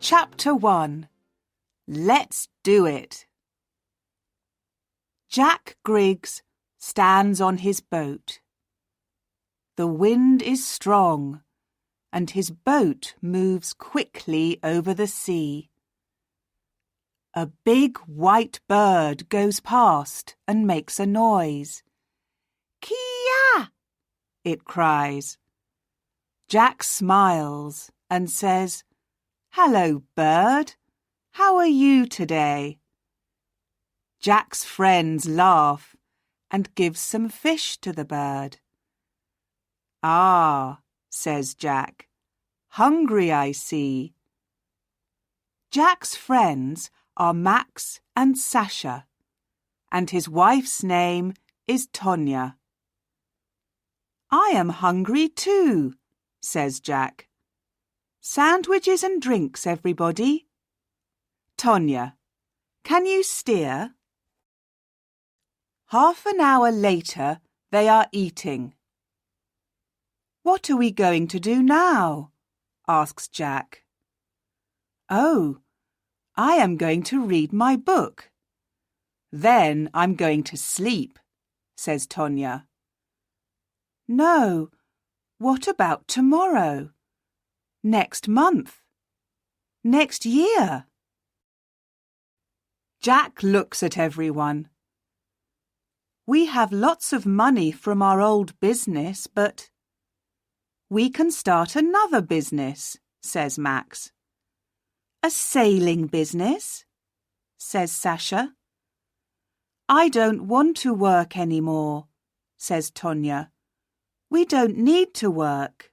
Chapter 1. Let's do it. Jack Griggs stands on his boat. The wind is strong, and his boat moves quickly over the sea. A big white bird goes past and makes a noise. Kia! It cries. Jack smiles and says, "Hello, bird. How are you today?" Jack's friends laugh and give some fish to the bird. "Ah," says Jack, "hungry I see." Jack's friends are Max and Sasha, and his wife's name is Tonya. "I am hungry too," says Jack. "Sandwiches and drinks, everybody." "Tonya, can you steer?" Half an hour later, they are eating. "What are we going to do now?" asks Jack. "Oh, I am going to read my book. Then I'm going to sleep," says Tonya. "No, what about tomorrow? Next month? Next year?" Jack looks at everyone. "We have lots of money from our old business, but—" "We can start another business," says Max. "A sailing business?" says Sasha. "I don't want to work any more," says Tonya. "We don't need to work."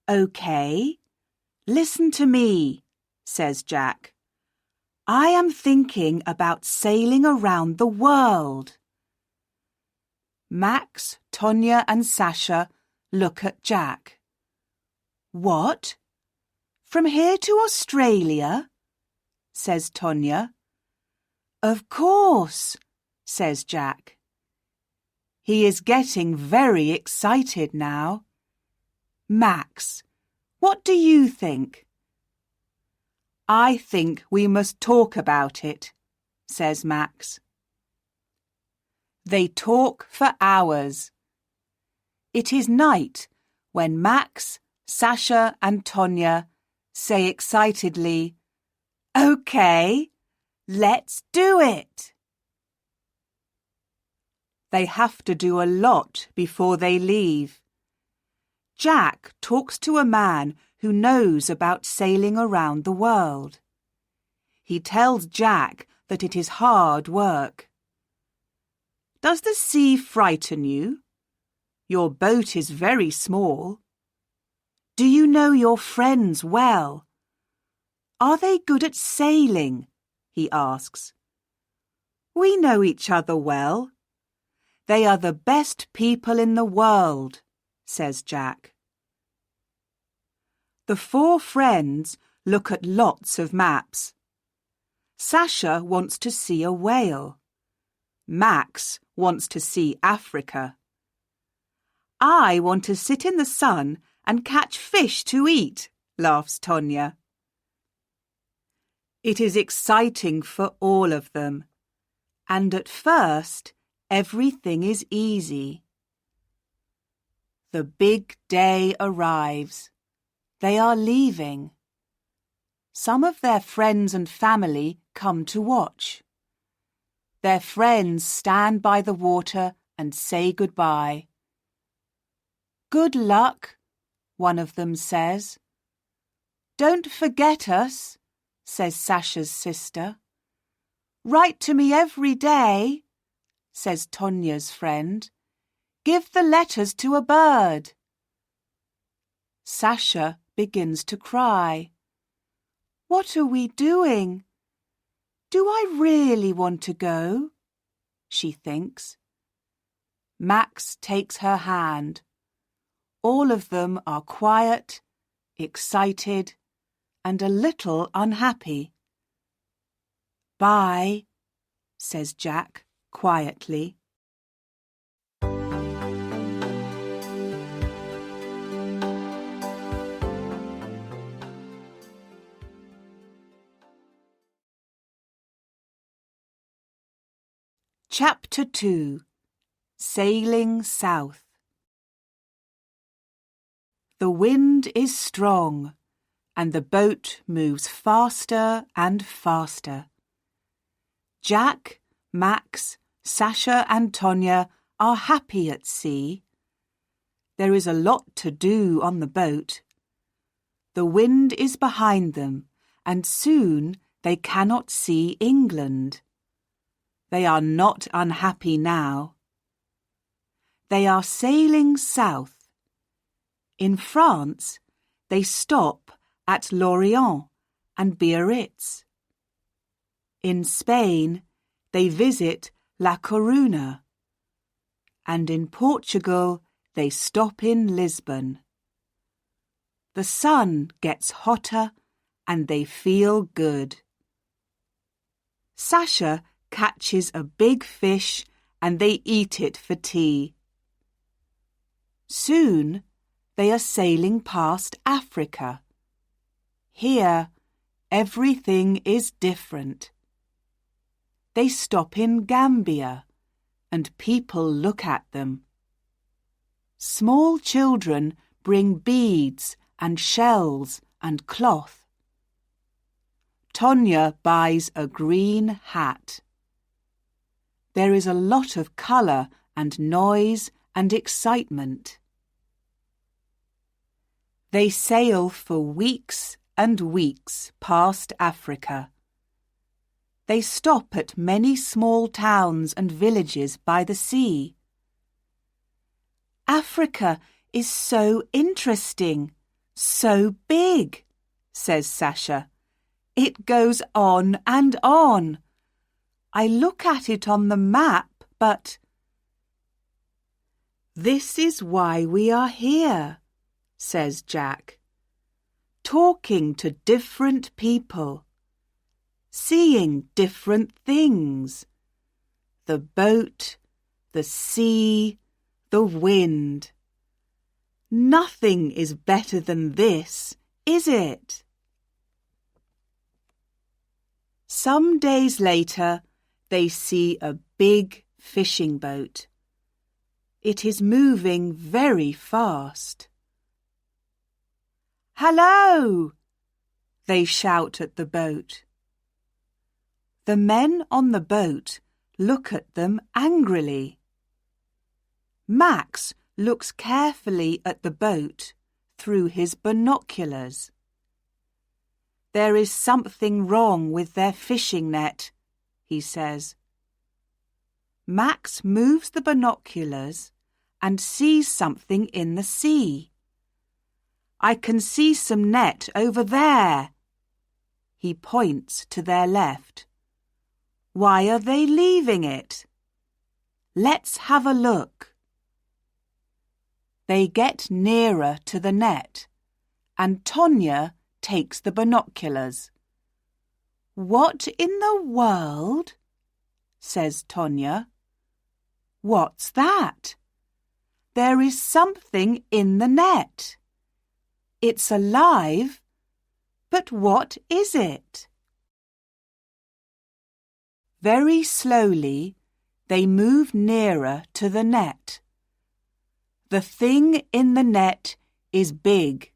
"Okay, listen to me," says Jack. "I am thinking about sailing around the world." Max, Tonya and Sasha look at Jack. "What? From here to Australia?" says Tonya. "Of course," says Jack. He is getting very excited now. "Max, what do you think?" "I think we must talk about it," says Max. They talk for hours. It is night when Max, Sasha and Tonya say excitedly, "Okay, let's do it." They have to do a lot before they leave. Jack talks to a man who knows about sailing around the world. He tells Jack that it is hard work. "Does the sea frighten you? Your boat is very small. Do you know your friends well? Are they good at sailing?" he asks. "We know each other well. They are the best people in the world," says Jack. The four friends look at lots of maps. Sasha wants to see a whale. Max wants to see Africa. "I want to sit in the sun and catch fish to eat," laughs Tonya. It is exciting for all of them, and at first everything is easy. The big day arrives. They are leaving. Some of their friends and family come to watch. Their friends stand by the water and say goodbye. "Good luck," one of them says. "Don't forget us," says Sasha's sister. "Write to me every day," says Tonya's friend. "Give the letters to a bird." Sasha begins to cry. "What are we doing? Do I really want to go?" she thinks. Max takes her hand. All of them are quiet, excited, and a little unhappy. "Bye," says Jack quietly. Chapter 2. Sailing South. The wind is strong, and the boat moves faster and faster. Jack, Max, Sasha and Tonya are happy at sea. There is a lot to do on the boat. The wind is behind them, and soon they cannot see England. They are not unhappy now. They are sailing south. In France, they stop at Lorient and Biarritz. In Spain, they visit La Coruña. And in Portugal, they stop in Lisbon. The sun gets hotter and they feel good. Sasha catches a big fish and they eat it for tea. Soon, they are sailing past Africa. Here, everything is different. They stop in Gambia, and people look at them. Small children bring beads and shells and cloth. Tonya buys a green hat. There is a lot of colour and noise and excitement. They sail for weeks and weeks past Africa. They stop at many small towns and villages by the sea. Africa is so interesting, so big, says Sasha. It goes on and on. I look at it on the map, but... This is why we are here, says Jack. Talking to different people. Seeing different things. The boat, the sea, the wind. Nothing is better than this, is it? Some days later, they see a big fishing boat. It is moving very fast. "Hello!" they shout at the boat. The men on the boat look at them angrily. Max looks carefully at the boat through his binoculars. There is something wrong with their fishing net, he says. Max moves the binoculars and sees something in the sea. I can see some net over there. He points to their left. Why are they leaving it? Let's have a look. They get nearer to the net, and Tonya takes the binoculars. What in the world? Says Tonya. What's that? There is something in the net. It's alive, but what is it? Very slowly, they move nearer to the net. The thing in the net is big,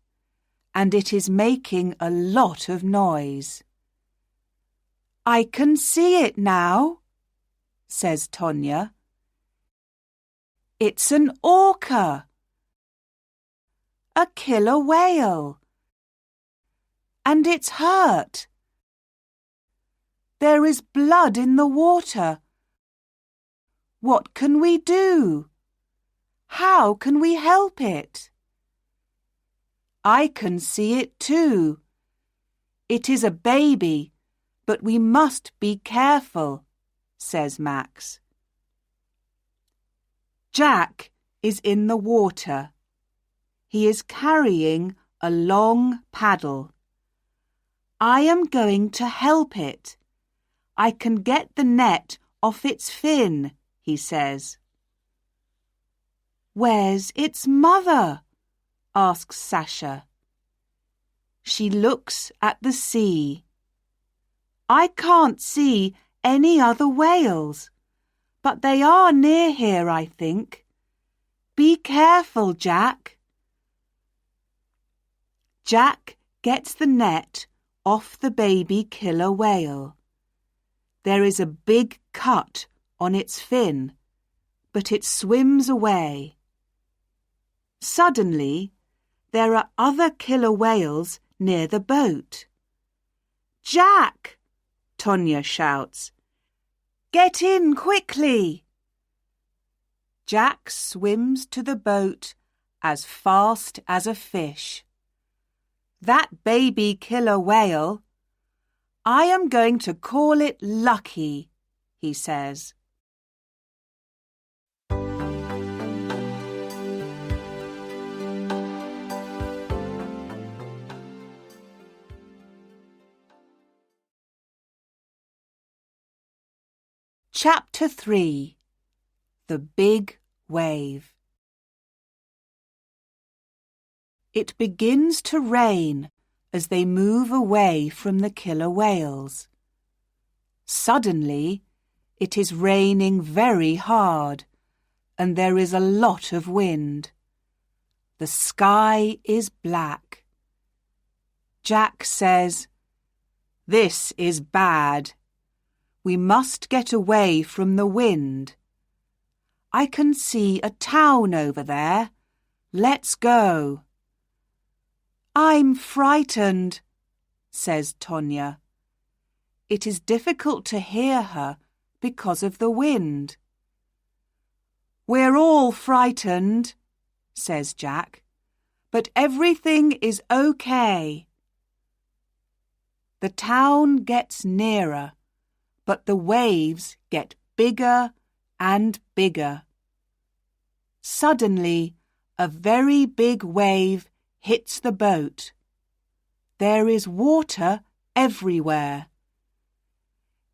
and it is making a lot of noise. I can see it now, says Tonya. It's an orca, a killer whale, and it's hurt. There is blood in the water. What can we do? How can we help it? I can see it too. It is a baby, but we must be careful, says Max. Jack is in the water. He is carrying a long paddle. I am going to help it. I can get the net off its fin, he says. Where's its mother? Asks Sasha. She looks at the sea. I can't see any other whales, but they are near here, I think. Be careful, Jack. Jack gets the net off the baby killer whale. There is a big cut on its fin, but it swims away. Suddenly, there are other killer whales near the boat. Jack! Tonya shouts. Get in quickly! Jack swims to the boat as fast as a fish. That baby killer whale, I am going to call it Lucky, he says. Chapter 3. The Big Wave. It begins to rain as they move away from the killer whales. Suddenly, it is raining very hard, and there is a lot of wind. The sky is black. Jack says, "This is bad. We must get away from the wind. I can see a town over there. Let's go." "I'm frightened," says Tonya. It is difficult to hear her because of the wind. "We're all frightened," says Jack, "but everything is okay." The town gets nearer, but the waves get bigger and bigger. Suddenly, a very big wave hits the boat. There is water everywhere.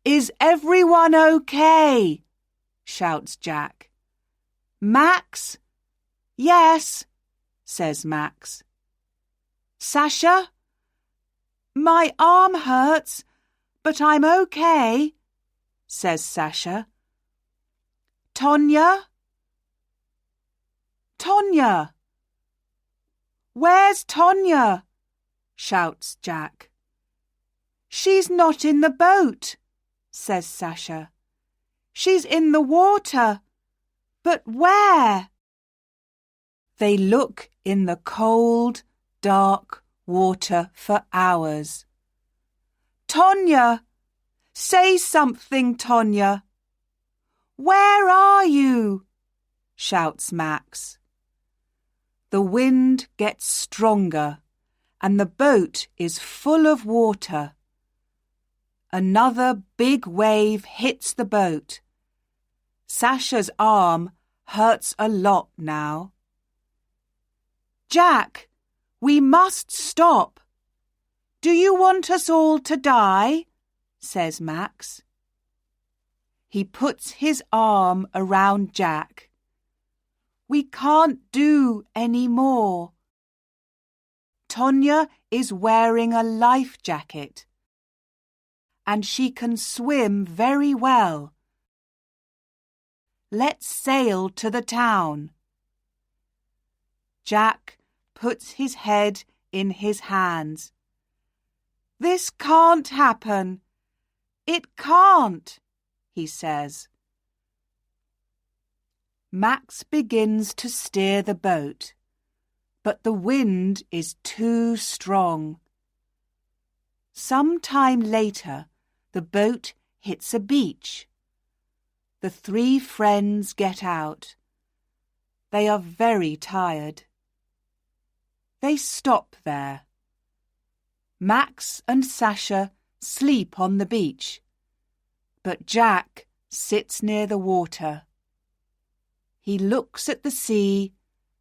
"Is everyone okay?" shouts Jack. "Max?" "Yes," says Max. "Sasha?" "My arm hurts, but I'm okay," says Sasha. "Tonya?" "Tonya!" "Where's Tonya?" shouts Jack. "She's not in the boat," says Sasha. "She's in the water. But where?" They look in the cold, dark water for hours. "Tonya! Say something, Tonya!" "Where are you?" shouts Max. The wind gets stronger and the boat is full of water. Another big wave hits the boat. Sasha's arm hurts a lot now. "Jack, we must stop. Do you want us all to die?" says Max. He puts his arm around Jack. "We can't do any more." Tonya is wearing a life jacket, and she can swim very well. "Let's sail to the town." Jack puts his head in his hands. "This can't happen. It can't," he says. Max begins to steer the boat, but the wind is too strong. Some time later, the boat hits a beach. The three friends get out. They are very tired. They stop there. Max and Sasha sleep on the beach, but Jack sits near the water. He looks at the sea,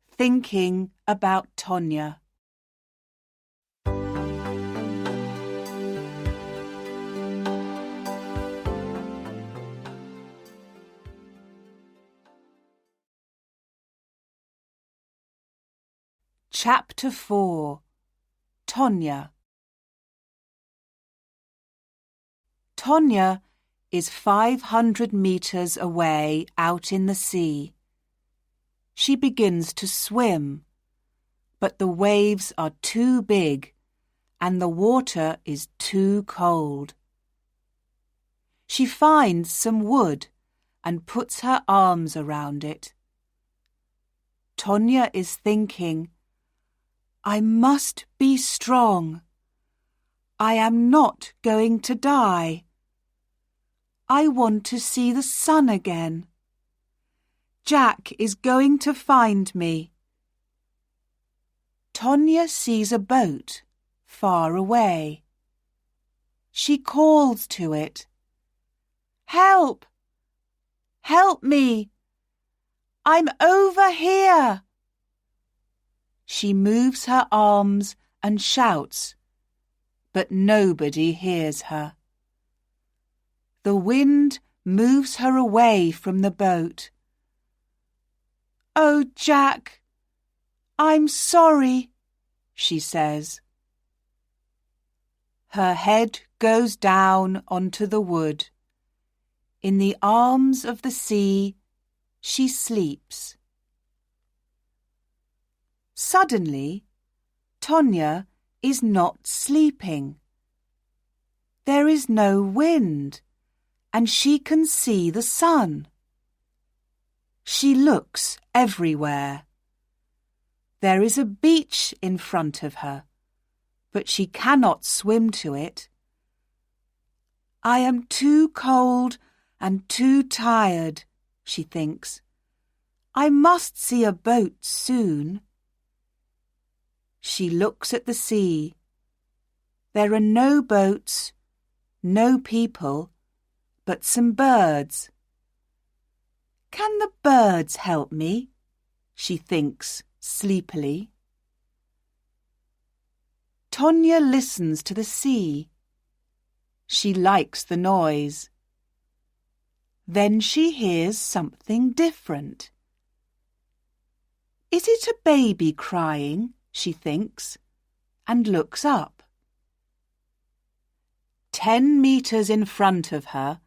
thinking about Tonya. Chapter 4. Tonya. Tonya is 500 metres away out in the sea. She begins to swim, but the waves are too big and the water is too cold. She finds some wood and puts her arms around it. Tonya is thinking, I must be strong. I am not going to die. I want to see the sun again. Jack is going to find me. Tonya sees a boat far away. She calls to it. Help! Help me! I'm over here! She moves her arms and shouts, but nobody hears her. The wind moves her away from the boat. Oh, Jack, I'm sorry, she says. Her head goes down onto the wood. In the arms of the sea, she sleeps. Suddenly, Tonya is not sleeping. There is no wind, and she can see the sun. She looks everywhere. There is a beach in front of her, but she cannot swim to it. I am too cold and too tired, she thinks. I must see a boat soon. She looks at the sea. There are no boats, no people, but some birds. Can the birds help me? She thinks sleepily. Tonya listens to the sea. She likes the noise. Then she hears something different. Is it a baby crying? She thinks, and looks up. 10 metres in front of her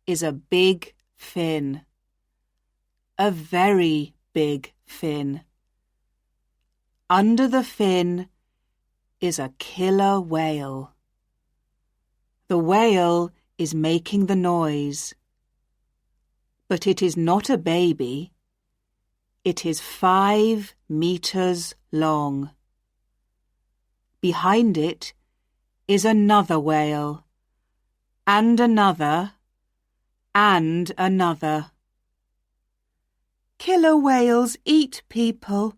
is a big fin. A very big fin. Under the fin is a killer whale. The whale is making the noise. But it is not a baby. It is 5 metres long. Behind it is another whale, and another, and another. Killer whales eat people.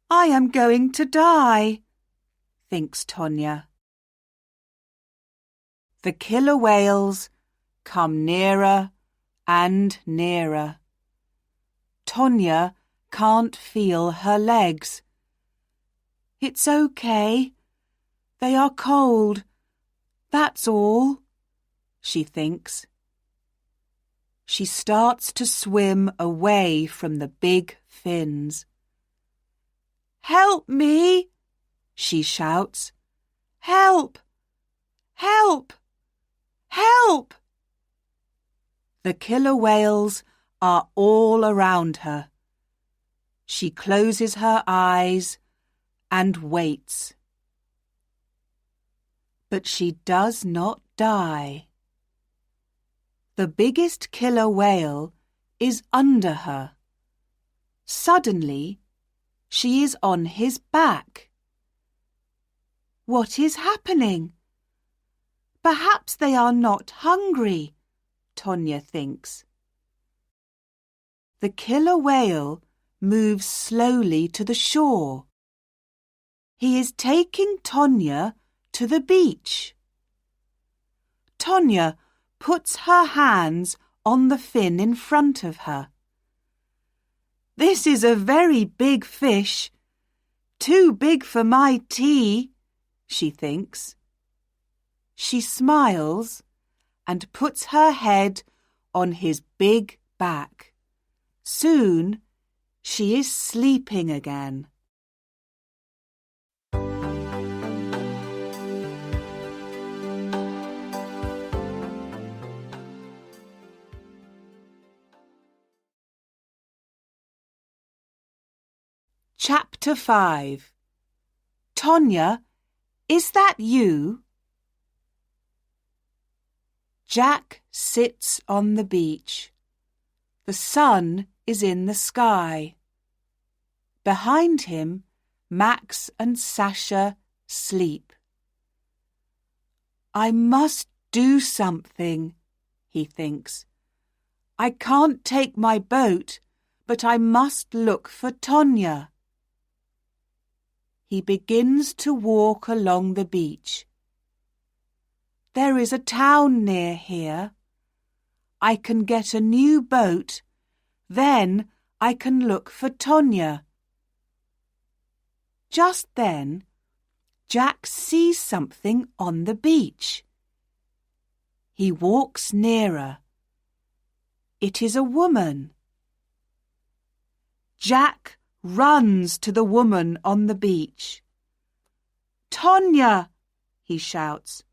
I am going to die, thinks Tonya. The killer whales come nearer and nearer. Tonya can't feel her legs. It's okay. They are cold. That's all, she thinks. She starts to swim away from the big fins. Help me, she shouts. Help! Help! Help! The killer whales are all around her. She closes her eyes and waits. But she does not die. The biggest killer whale is under her. Suddenly, she is on his back. What is happening? Perhaps they are not hungry, Tonya thinks. The killer whale moves slowly to the shore. He is taking Tonya to the beach. Tonya puts her hands on the fin in front of her. This is a very big fish. Too big for my tea, she thinks. She smiles and puts her head on his big back. Soon she is sleeping again. Chapter 5. Tonya, is that you? Jack sits on the beach. The sun is in the sky. Behind him, Max and Sasha sleep. I must do something, he thinks. I can't take my boat, but I must look for Tonya. He begins to walk along the beach. There is a town near here. I can get a new boat, then I can look for Tonya. Just then, Jack sees something on the beach. He walks nearer. It is a woman. Jack runs to the woman on the beach. Tonya, he shouts.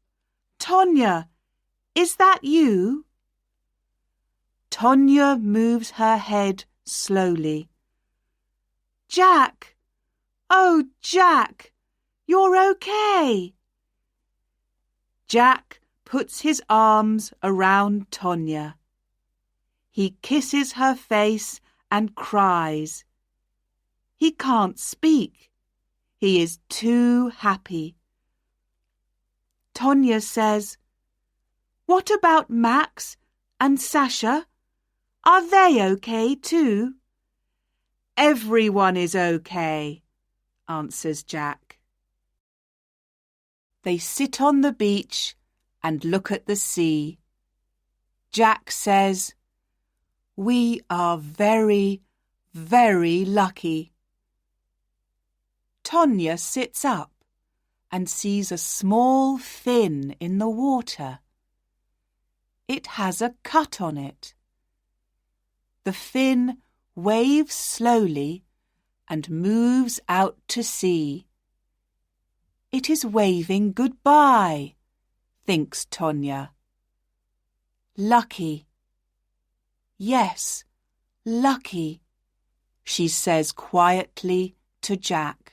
Tonya, is that you? Tonya moves her head slowly. Jack! Oh, Jack! You're okay! Jack puts his arms around Tonya. He kisses her face and cries. He can't speak. He is too happy. Tonya says, What about Max and Sasha? Are they okay too? Everyone is okay, answers Jack. They sit on the beach and look at the sea. Jack says, We are very, very lucky. Tonya sits up and sees a small fin in the water. It has a cut on it. The fin waves slowly and moves out to sea. It is waving goodbye, thinks Tonya. Lucky. Yes, lucky, she says quietly to Jack.